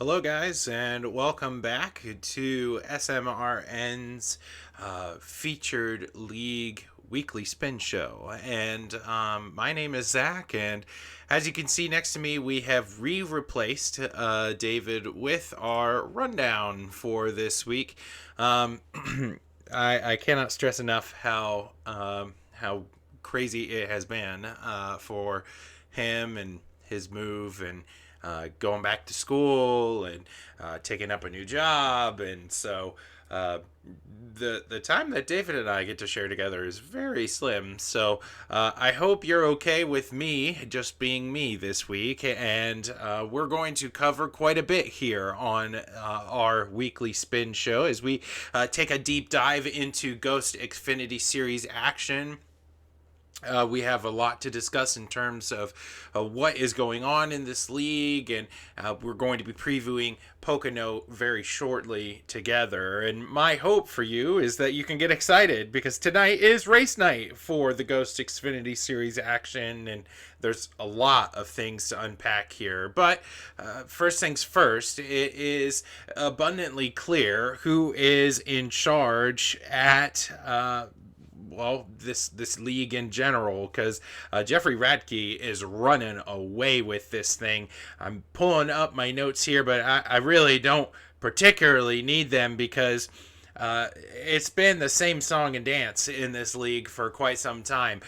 Hello, guys, and welcome back to SMRN's featured league weekly spin show. And my name is Zach, and as you can see next to me, we have replaced David with our rundown for this week. Um, I cannot stress enough how crazy it has been for him and his move and going back to school and taking up a new job, and so the time that David and I get to share together is very slim. So I hope you're okay with me just being me this week, and we're going to cover quite a bit here on our weekly spin show as we take a deep dive into Ghost Xfinity Series action. We have a lot to discuss in terms of what is going on in this league, and we're going to be previewing Pocono very shortly together. And my hope for you is that you can get excited because tonight is race night for the Ghost Xfinity Series action, and there's a lot of things to unpack here. But first things first, it is abundantly clear who is in charge at this league in general, because Jeffrey Radke is running away with this thing. I'm pulling up my notes here, but I really don't particularly need them because it's been the same song and dance in this league for quite some time.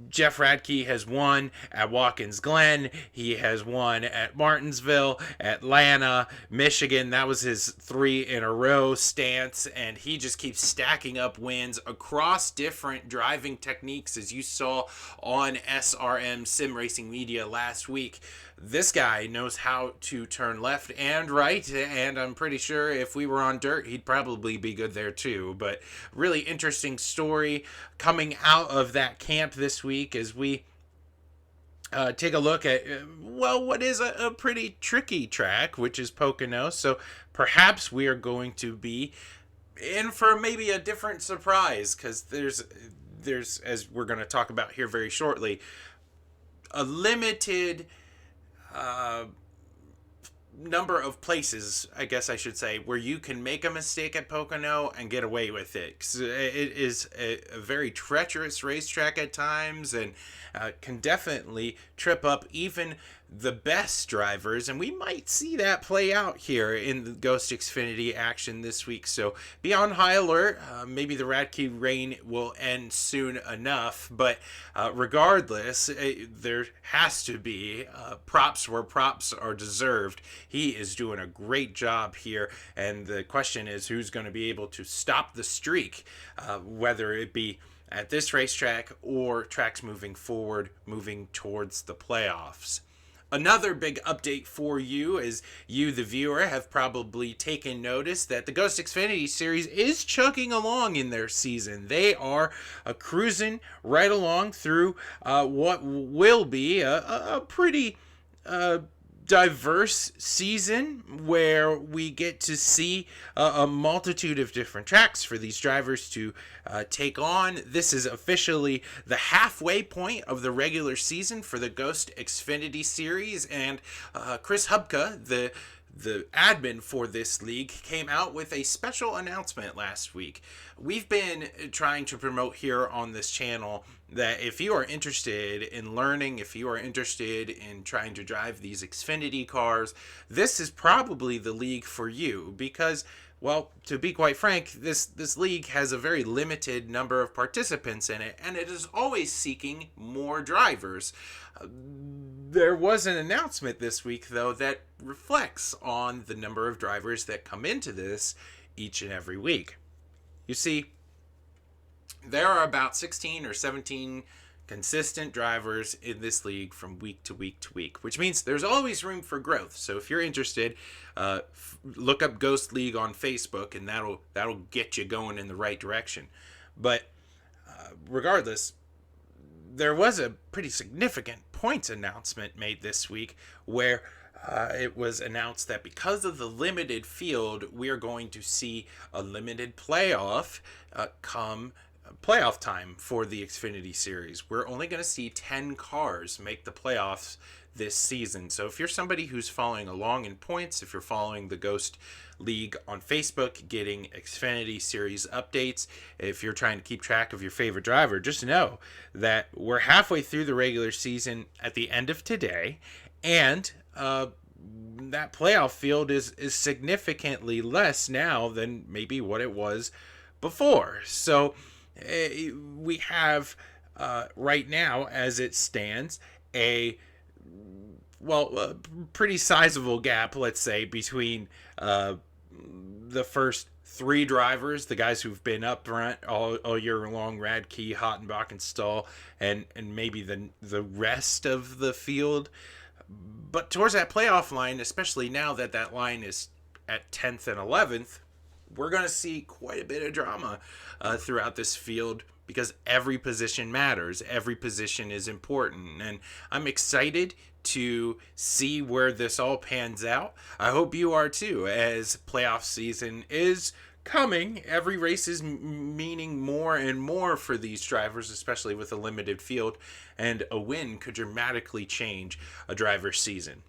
Jeff Radke has won at Watkins Glen. He has won at Martinsville, Atlanta, Michigan. That was his 3 in a row stance, and he just keeps stacking up wins across different driving techniques, as you saw on SRM Sim Racing Media last week. This guy knows how to turn left and right, and I'm pretty sure if we were on dirt, he'd probably be good there too. But really interesting story coming out of that camp this week as we take a look at, what is a pretty tricky track, which is Pocono. So perhaps we are going to be in for maybe a different surprise because there's, as we're going to talk about here very shortly, a limited uh, number of places, I guess I should say, where you can make a mistake at Pocono and get away with it. 'Cause it is a very treacherous racetrack at times, and can definitely trip up even the best drivers, and we might see that play out here in the Ghost Xfinity action this week. So be on high alert. Maybe the Radke reign will end soon enough, but regardless, there has to be props where props are deserved. He is doing a great job here, and the question is who's going to be able to stop the streak, whether it be at this racetrack or tracks moving forward, moving towards the playoffs. Another big update for you, as you, the viewer, have probably taken notice that the Ghost Xfinity Series is chugging along in their season. They are cruising right along through what will be a pretty diverse season where we get to see a multitude of different tracks for these drivers to take on. This is officially the halfway point of the regular season for the Ghost Xfinity Series, and Chris Hubka, the admin for this league, came out with a special announcement last week. We've been trying to promote here on this channel that if you are interested in learning, if you are interested in trying to drive these Xfinity cars, this is probably the league for you because, well, to be quite frank, this league has a very limited number of participants in it, and it is always seeking more drivers. There was an announcement this week, though, that reflects on the number of drivers that come into this each and every week. You see, there are about 16 or 17 consistent drivers in this league from week to week to week, which means there's always room for growth. So if you're interested, look up Ghost League on Facebook, and that'll get you going in the right direction. But regardless, there was a pretty significant points announcement made this week where it was announced that because of the limited field, we are going to see a limited playoff come playoff time for the Xfinity Series. We're only going to see 10 cars make the playoffs this season. So if you're somebody who's following along in points, if you're following the Ghost League on Facebook, getting Xfinity Series updates, if you're trying to keep track of your favorite driver, just know that we're halfway through the regular season at the end of today, and that playoff field is significantly less now than maybe what it was before. So we have right now, as it stands, a pretty sizable gap, let's say, between the first three drivers, the guys who've been up front all year long, Radke, Hottenbach, and Stahl, and maybe the rest of the field. But towards that playoff line, especially now that that line is at 10th and 11th, we're going to see quite a bit of drama throughout this field, because every position matters. Every position is important. And I'm excited to see where this all pans out. I hope you are too, as playoff season is coming. Every race is meaning more and more for these drivers, especially with a limited field, and a win could dramatically change a driver's season.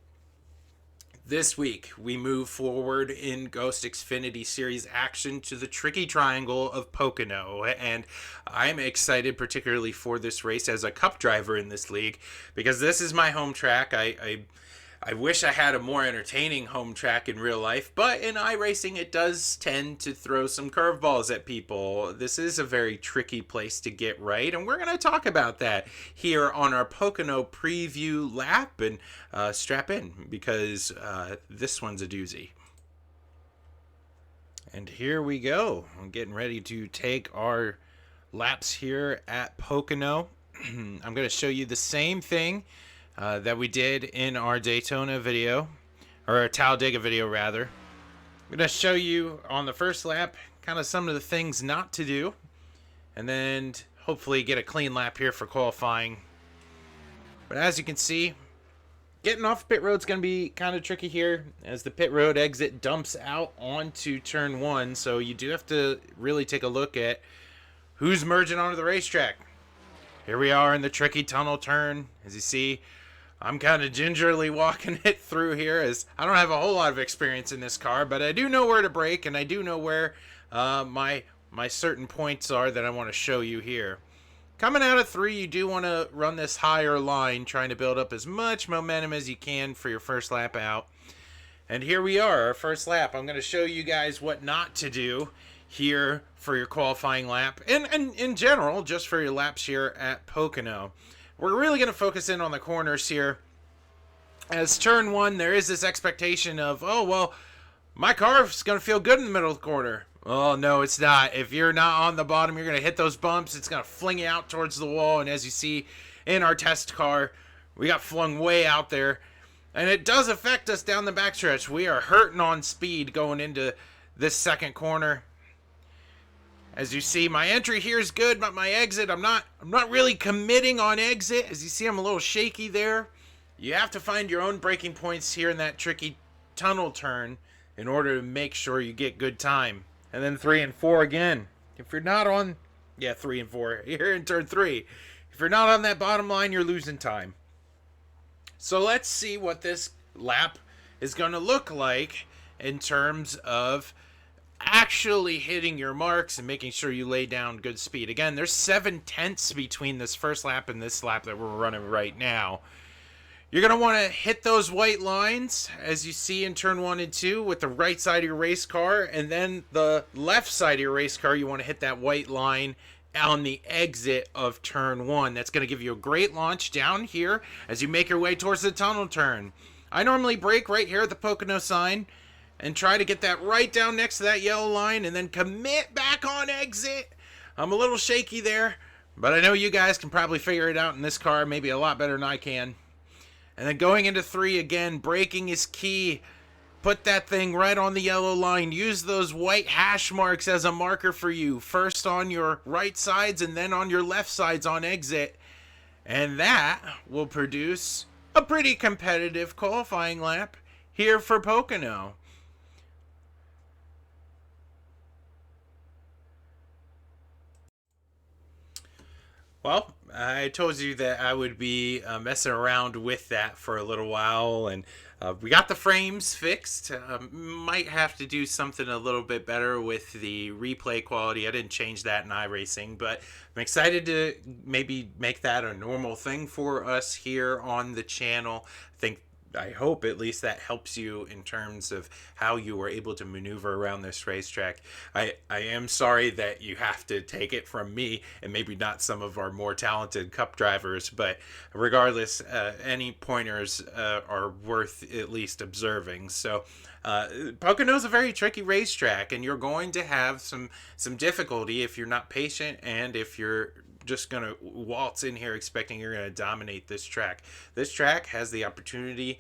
This week, we move forward in Ghost Xfinity Series action to the tricky triangle of Pocono, and I'm excited particularly for this race as a cup driver in this league, because this is my home track. I wish I had a more entertaining home track in real life, but in iRacing it does tend to throw some curveballs at people. This is a very tricky place to get right, and we're going to talk about that here on our Pocono preview lap, and strap in, because this one's a doozy. And here we go. I'm getting ready to take our laps here at Pocono. I'm going to show you the same thing that we did in our Daytona video, or our Talladega video rather. I'm going to show you on the first lap kind of some of the things not to do, and then hopefully get a clean lap here for qualifying. But as you can see, getting off pit road is going to be kind of tricky here, as the pit road exit dumps out onto turn 1, so you do have to really take a look at who's merging onto the racetrack. Here we are in the tricky tunnel turn. As you see, I'm kind of gingerly walking it through here, as I don't have a whole lot of experience in this car, but I do know where to brake, and I do know where my certain points are that I want to show you here. Coming out of 3, you do want to run this higher line, trying to build up as much momentum as you can for your first lap out. And here we are, our first lap. I'm going to show you guys what not to do here for your qualifying lap, and in general, just for your laps here at Pocono. We're really going to focus in on the corners here. As turn 1, there is this expectation of, oh, well, my car's going to feel good in the middle of the corner. Oh, no, it's not. If you're not on the bottom, you're going to hit those bumps. It's going to fling you out towards the wall. And as you see in our test car, we got flung way out there. And it does affect us down the backstretch. We are hurting on speed going into this second corner. As you see, my entry here is good, but my exit, I'm not really committing on exit. As you see, I'm a little shaky there. You have to find your own braking points here in that tricky tunnel turn in order to make sure you get good time. And then 3 and 4 again. If you're not on, 3 and 4 here in turn 3. If you're not on that bottom line, you're losing time. So let's see what this lap is going to look like in terms of actually hitting your marks and making sure you lay down good speed. Again, there's 7/10 between this first lap and this lap that we're running right now. You're going to want to hit those white lines, as you see in turn 1 and 2, with the right side of your race car, and then the left side of your race car, you want to hit that white line on the exit of turn 1. That's going to give you a great launch down here as you make your way towards the tunnel turn. I normally brake right here at the Pocono sign and try to get that right down next to that yellow line, and then commit back on exit. I'm a little shaky there, but I know you guys can probably figure it out in this car, maybe a lot better than I can. And then going into 3 again, braking is key. Put that thing right on the yellow line. Use those white hash marks as a marker for you. First on your right sides and then on your left sides on exit. And that will produce a pretty competitive qualifying lap here for Pocono. Well, I told you that I would be messing around with that for a little while, and we got the frames fixed. Might have to do something a little bit better with the replay quality. I didn't change that in iRacing, but I'm excited to maybe make that a normal thing for us here on the channel. I hope at least that helps you in terms of how you were able to maneuver around this racetrack. I am sorry that you have to take it from me and maybe not some of our more talented cup drivers, but regardless, any pointers are worth at least observing. So, Pocono is a very tricky racetrack, and you're going to have some difficulty if you're not patient and if you're just going to waltz in here expecting you're going to dominate this track. This track has the opportunity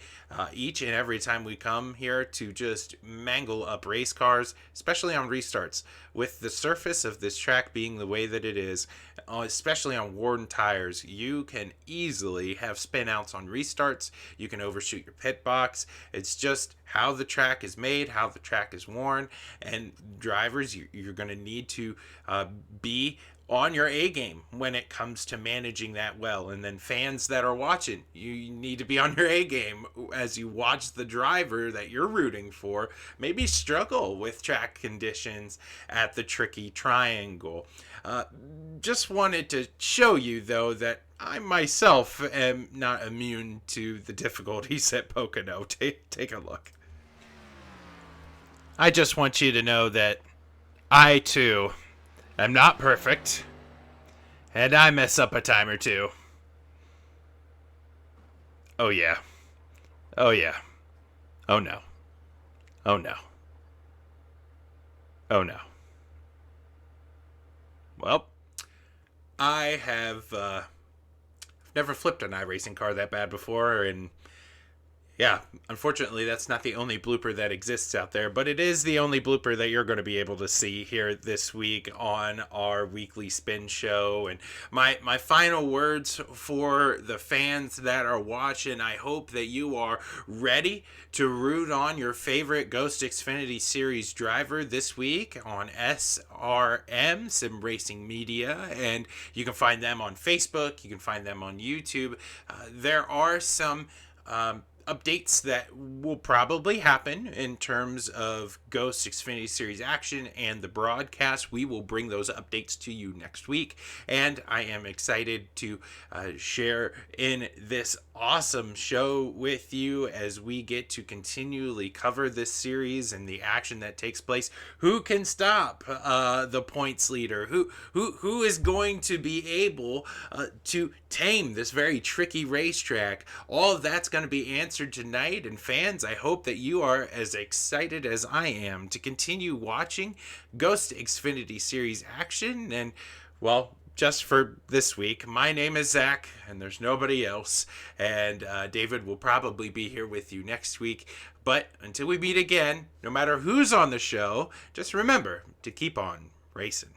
each and every time we come here to just mangle up race cars, especially on restarts. With the surface of this track being the way that it is, especially on worn tires, you can easily have spin outs on restarts. You can overshoot your pit box. It's just how the track is made, how the track is worn, and drivers, you're going to need to be on your A game when it comes to managing that well. And then fans that are watching, you need to be on your A game as you watch the driver that you're rooting for maybe struggle with track conditions at the tricky triangle. Just wanted to show you, though, that I myself am not immune to the difficulties at Pocono. Take a look. I just want you to know that I, too, I'm not perfect, and I mess up a time or two. Oh yeah. Oh yeah. Oh no. Oh no. Oh no. Well, I have never flipped an iRacing car that bad before, and yeah, unfortunately, that's not the only blooper that exists out there, but it is the only blooper that you're going to be able to see here this week on our weekly spin show. And my final words for the fans that are watching, I hope that you are ready to root on your favorite Ghost Xfinity Series driver this week on SRM, Sim Racing Media, and you can find them on Facebook, you can find them on YouTube. There are some updates that will probably happen in terms of Ghost Xfinity Series action and the broadcast. We will bring those updates to you next week, and I am excited to share in this awesome show with you as we get to continually cover this series and the action that takes place. Who can stop the points leader? Who is going to be able to tame this very tricky racetrack? All of that's going to be answered tonight, and fans, I hope that you are as excited as I am to continue watching Ghost Xfinity Series action. And well, just for this week, my name is Zach, and there's nobody else, and David will probably be here with you next week. But until we meet again, no matter who's on the show, just remember to keep on racing.